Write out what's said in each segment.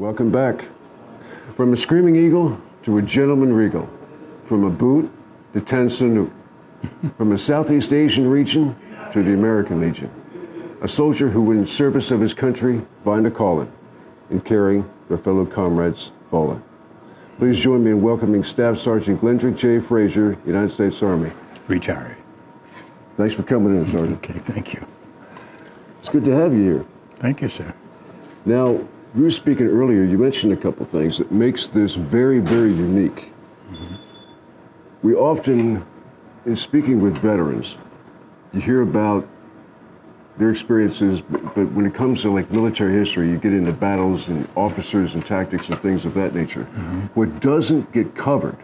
Welcome back. From a screaming eagle to a gentleman regal, from a boot to 10 salute, from a Southeast Asian region to the American Legion, a soldier who would in service of his country find a calling in carrying their fellow comrades fallen. Please join me in welcoming Staff Sergeant Glendricht J, Frazier, United States Army. Retired. Thanks for coming in, Sergeant. Okay, thank you. It's good to have you here. Thank you, sir. Now, you were speaking earlier, you mentioned a couple things that makes this very, very unique. Mm-hmm. We often, in speaking with veterans, you hear about their experiences, but when it comes to like military history, you get into battles and officers and tactics and things of that nature. Mm-hmm. What doesn't get covered,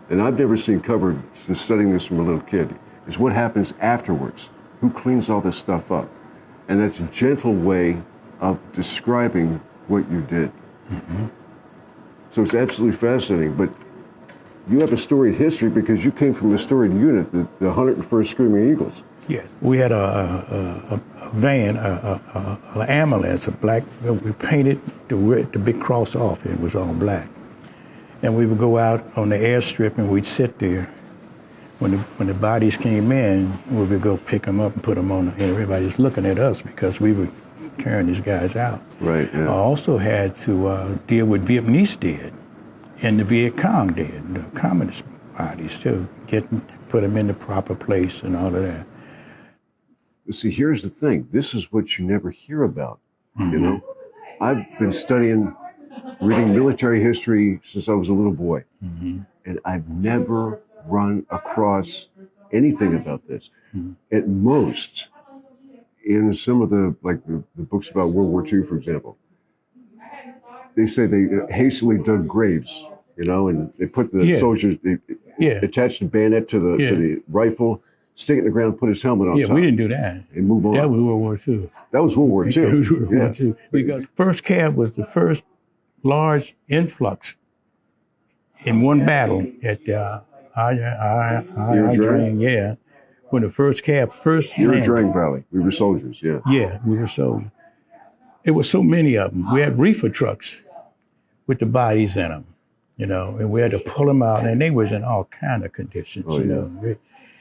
and I've never seen covered since studying this from a little kid, is what happens afterwards. Who cleans all this stuff up? And that's a gentle way of describing what you did. Mm-hmm. So it's absolutely fascinating, but you have a storied history because you came from a storied unit, the 101st Screaming Eagles. Yes, we had a van, an ambulance, a black, we painted the big cross off, and it was all black. And we would go out on the airstrip and we'd sit there. When the bodies came in, we would go pick them up and put them on, and everybody's looking at us because we were carrying these guys out. Right, yeah. I also had to deal with Vietnamese dead and the Viet Cong dead, the communist bodies too, put them in the proper place and all of that. See, here's the thing. This is what you never hear about, mm-hmm. You know? I've been studying, reading military history since I was a little boy, mm-hmm. And I've never run across anything about this. Mm-hmm. At most, in some of the books about World War II, for example, they say they hastily dug graves, you know, and they put the soldiers, they attached the bayonet to the rifle, stick it in the ground, put his helmet on top. Yeah, we didn't do that. And move on. That was World War II. That was World War II. That was World War II. Because first Cav was the first large influx in one battle at Drang, yeah. When the first Cav first landed. Drang Valley. We were soldiers, yeah. Yeah, we were soldiers. There were so many of them. We had reefer trucks with the bodies in them, you know, and we had to pull them out, and they was in all kind of conditions, you know.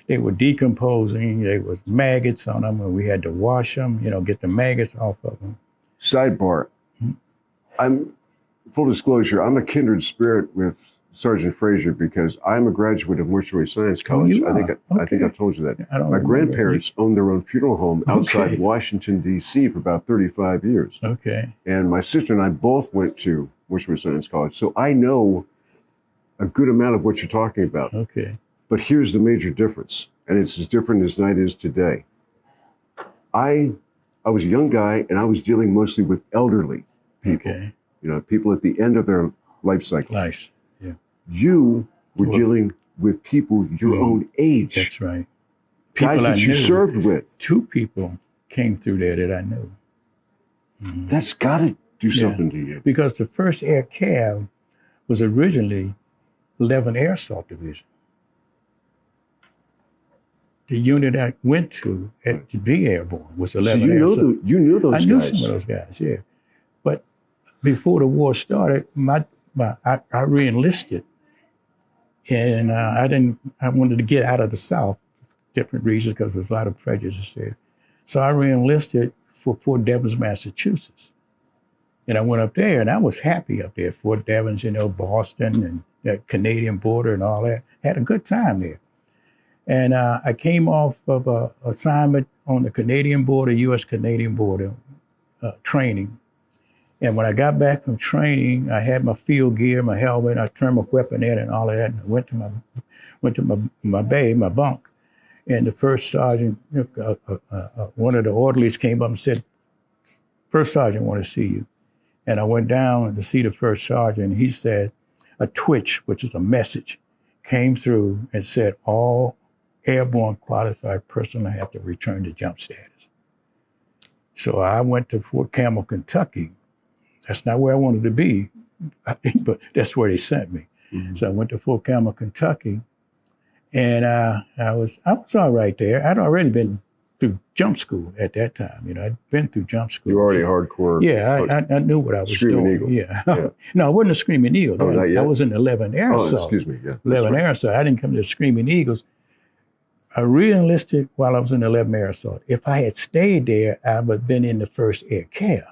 They were decomposing. There was maggots on them, and we had to wash them, you know, get the maggots off of them. Sidebar. Mm-hmm. I'm, full disclosure, I'm a kindred spirit with Sergeant Frazier because I'm a graduate of Mortuary Science College. Oh, I think I've told you that. My grandparents owned their own funeral home outside Washington, D.C. for about 35 years. Okay. And my sister and I both went to Mortuary Science College, so I know a good amount of what you're talking about. Okay. But here's the major difference, and it's as different as night is today. I was a young guy, and I was dealing mostly with elderly people. Okay. You know, people at the end of their life cycle. Nice. Yeah. You were dealing with people your own age. That's right. People guys that you served with. 2 people came through there that I knew. Mm-hmm. That's got to do something to you. Because the first Air Cav was originally 11 Air Assault Division. The unit I went to to be airborne was 11 Air Assault. You knew those guys? I knew some of those guys, yeah. But before the war started, I re-enlisted. And I wanted to get out of the South, different reasons, because there was a lot of prejudice there. So I re-enlisted for Fort Devens, Massachusetts. And I went up there, and I was happy up there. Fort Devens, you know, Boston, and the Canadian border and all that. Had a good time there. And I came off of an assignment on the Canadian border, U.S.-Canadian border training. And when I got back from training, I had my field gear, my helmet, I turned my weapon in and all of that, and I went to my bay, my bunk. And the first sergeant, one of the orderlies came up and said, "First sergeant, I want to see you." And I went down to see the first sergeant, and he said, a twitch, which is a message, came through and said, all airborne qualified personnel have to return to jump status. So I went to Fort Campbell, Kentucky. That's not where I wanted to be, but that's where they sent me. Mm-hmm. So I went to Fort Campbell, Kentucky, and I was all right there. I'd already been through jump school at that time. You know, I'd been through jump school. You were already hardcore. Yeah, I knew what I was Screaming doing. Eagle. Yeah. Yeah. No, I wasn't a Screaming Eagle. Oh, not yet? I was in the 11th Air Oh, Assault. excuse me. Yeah. 11th Air Assault. I didn't come to the Screaming Eagles. I re-enlisted while I was in the 11th Air Assault. If I had stayed there, I would have been in the 1st Air Cav.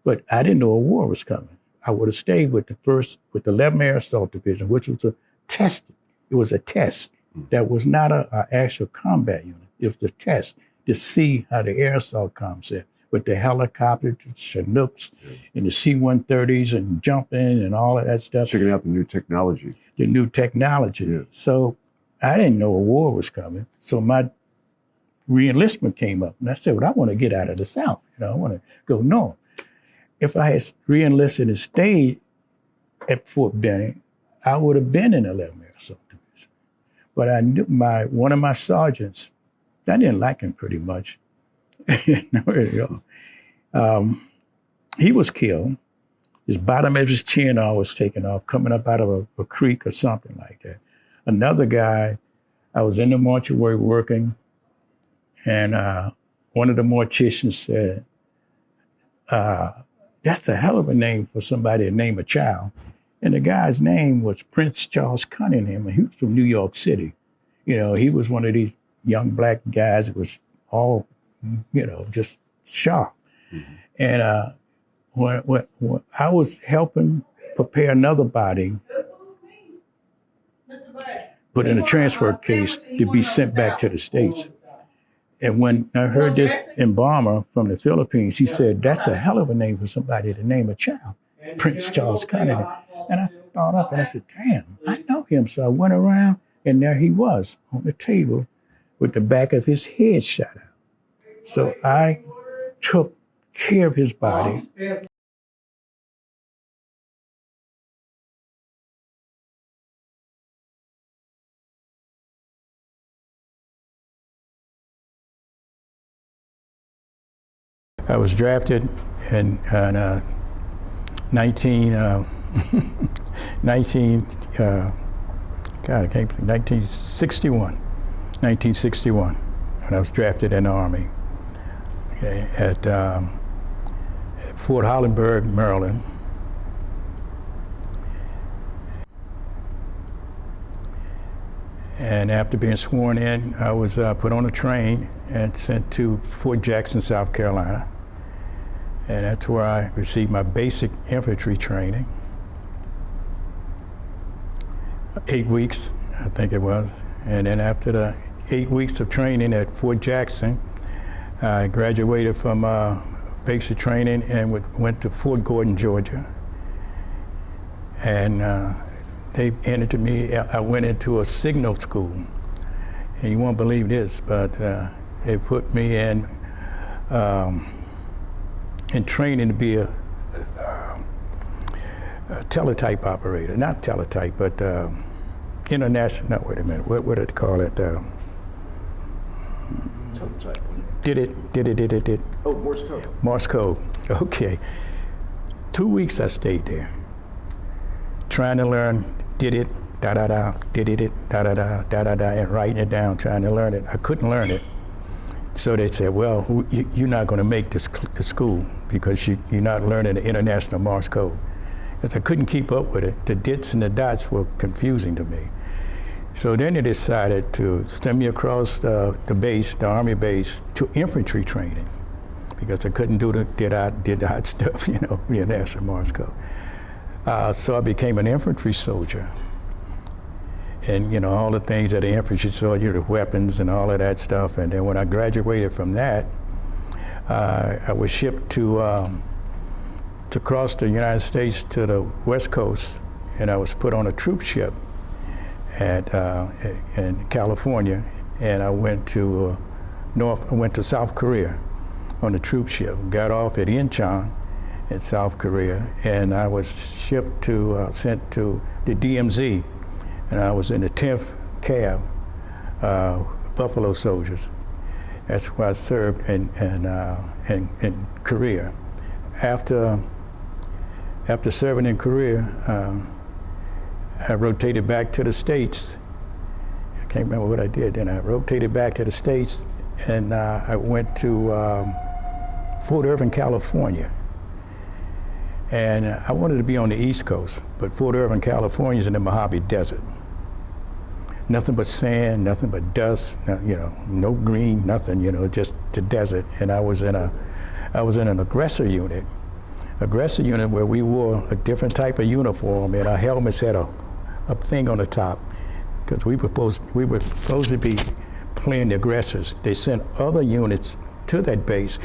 But I didn't know a war was coming. I would have stayed with the 11th Air Assault Division, which was a test. It was a test. That was not an actual combat unit. It was a test to see how the air assault comes in with the helicopters, the Chinooks, and the C-130s and jumping and all of that stuff. Checking out the new technology. The new technology. Yeah. So I didn't know a war was coming. So my re-enlistment came up. And I said, well, I want to get out of the South. You know, I want to go north. If I had re-enlisted and stayed at Fort Benning, I would have been in the 11th Air Assault Division. But I knew one of my sergeants, I didn't like him pretty much. He was killed. His bottom of his chin was taken off, coming up out of a creek or something like that. Another guy, I was in the mortuary working, and one of the morticians said, that's a hell of a name for somebody to name a child. And the guy's name was Prince Charles Cunningham, and he was from New York City. You know, he was one of these young black guys that was all, you know, just sharp. Mm-hmm. And when I was helping prepare another body, put in a transfer case to be sent back to the States. And when I heard this embalmer from the Philippines, he said, that's a hell of a name for somebody to name a child, Prince Charles Cunningham. And I thought up and I said, damn, I know him. So I went around and there he was on the table with the back of his head shot out. So I took care of his body. I was drafted in 1961, when I was drafted in the Army, okay, at Fort Hollenberg, Maryland. And after being sworn in, I was put on a train and sent to Fort Jackson, South Carolina. And that's where I received my basic infantry training. 8 weeks, I think it was. And then after the 8 weeks of training at Fort Jackson, I graduated from basic training and went to Fort Gordon, Georgia. And they entered me, I went into a signal school. And you won't believe this, but they put me in training to be a teletype operator. Not teletype, but international, no, wait a minute, what did they call it? Teletype. Did it. Oh, Morse code. Morse code, okay. 2 weeks I stayed there, trying to learn, did it, da-da-da, did it, da-da-da, da-da-da, and writing it down, trying to learn it. I couldn't learn it. So they said, well, you're not going to make this school because you're not learning the international Morse code. Because I couldn't keep up with it. The dits and the dots were confusing to me. So then they decided to send me across the base, the Army base, to infantry training because I couldn't do the did stuff, you know, the international Morse code. So I became an infantry soldier. And, you know, all the things that an infantry soldier, the weapons and all of that stuff. And then when I graduated from that, I was shipped to cross the United States to the West Coast, and I was put on a troop ship in California, and I went to South Korea on a troop ship. Got off at Incheon in South Korea, and I was shipped sent to the DMZ. And I was in the 10th Cav, Buffalo Soldiers. That's where I served in Korea. After serving in Korea, I rotated back to the States. I can't remember what I did then. I rotated back to the States, and I went to Fort Irving, California. And I wanted to be on the East Coast, but Fort Irving, California is in the Mojave Desert. Nothing but sand, nothing but dust, no green, nothing, just the desert. And I was in an aggressor unit where we wore a different type of uniform, and our helmets had a thing on the top, because we were supposed to be playing the aggressors. They sent other units to that base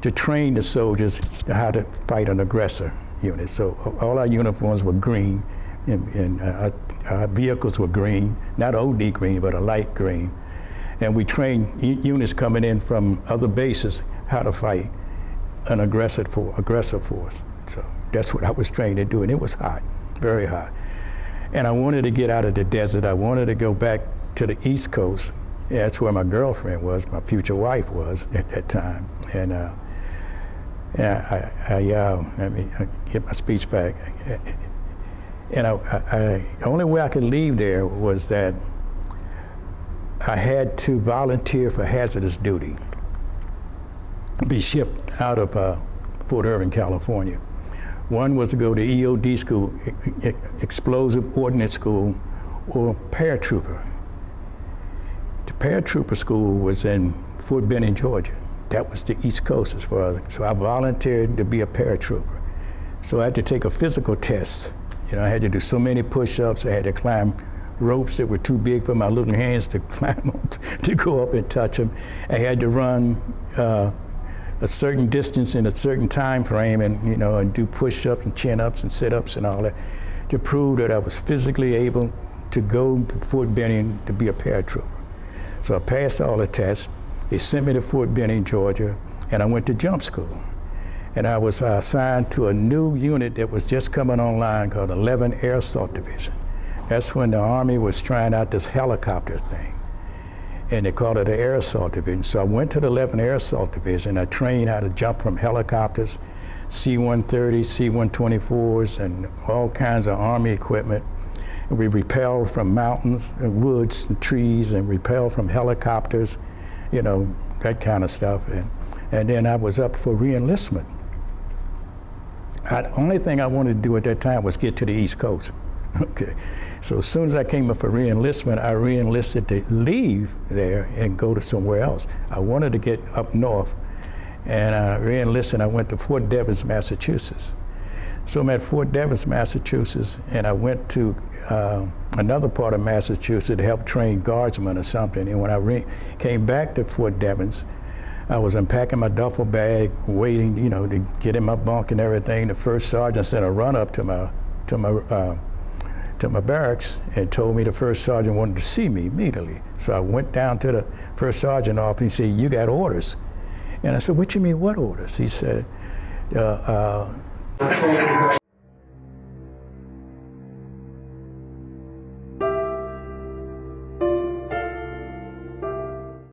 to train the soldiers how to fight an aggressor unit. So all our uniforms were green, and our vehicles were green, not OD green, but a light green. And we trained units coming in from other bases how to fight an aggressive force. So that's what I was trained to do, and it was hot, very hot. And I wanted to get out of the desert. I wanted to go back to the East Coast. That's where my girlfriend was, my future wife was at that time. And let me get my speech back. And the only way I could leave there was that I had to volunteer for hazardous duty, be shipped out of Fort Irving, California. One was to go to EOD school, Explosive Ordnance School, or paratrooper. The paratrooper school was in Fort Benning, Georgia. That was the East Coast as far as, so I volunteered to be a paratrooper. So I had to take a physical test. I had to do so many push-ups. I had to climb ropes that were too big for my little hands to climb on, to go up and touch them. I had to run a certain distance in a certain time frame, and do push-ups and chin-ups and sit-ups and all that, to prove that I was physically able to go to Fort Benning to be a paratrooper. So I passed all the tests. They sent me to Fort Benning, Georgia, and I went to jump school. And I was assigned to a new unit that was just coming online called 11 Air Assault Division. That's when the Army was trying out this helicopter thing, and they called it the Air Assault Division. So I went to the 11 Air Assault Division. I trained how to jump from helicopters, C-130s, C-124s, and all kinds of Army equipment. And we repelled from mountains and woods and trees, and repelled from helicopters, that kind of stuff. And then I was up for re-enlistment. The only thing I wanted to do at that time was get to the East Coast. Okay, so as soon as I came up for re-enlistment, I re-enlisted to leave there and go to somewhere else. I wanted to get up north, and I re-enlisted. I went to Fort Devens, Massachusetts. So I'm at Fort Devens, Massachusetts, and I went to another part of Massachusetts to help train guardsmen or something. And when I came back to Fort Devens, I was unpacking my duffel bag, waiting, to get in my bunk and everything. The first sergeant sent a run-up to my barracks and told me the first sergeant wanted to see me immediately. So I went down to the first sergeant office, and he said, "You got orders?" And I said, "What you mean, what orders?" He said,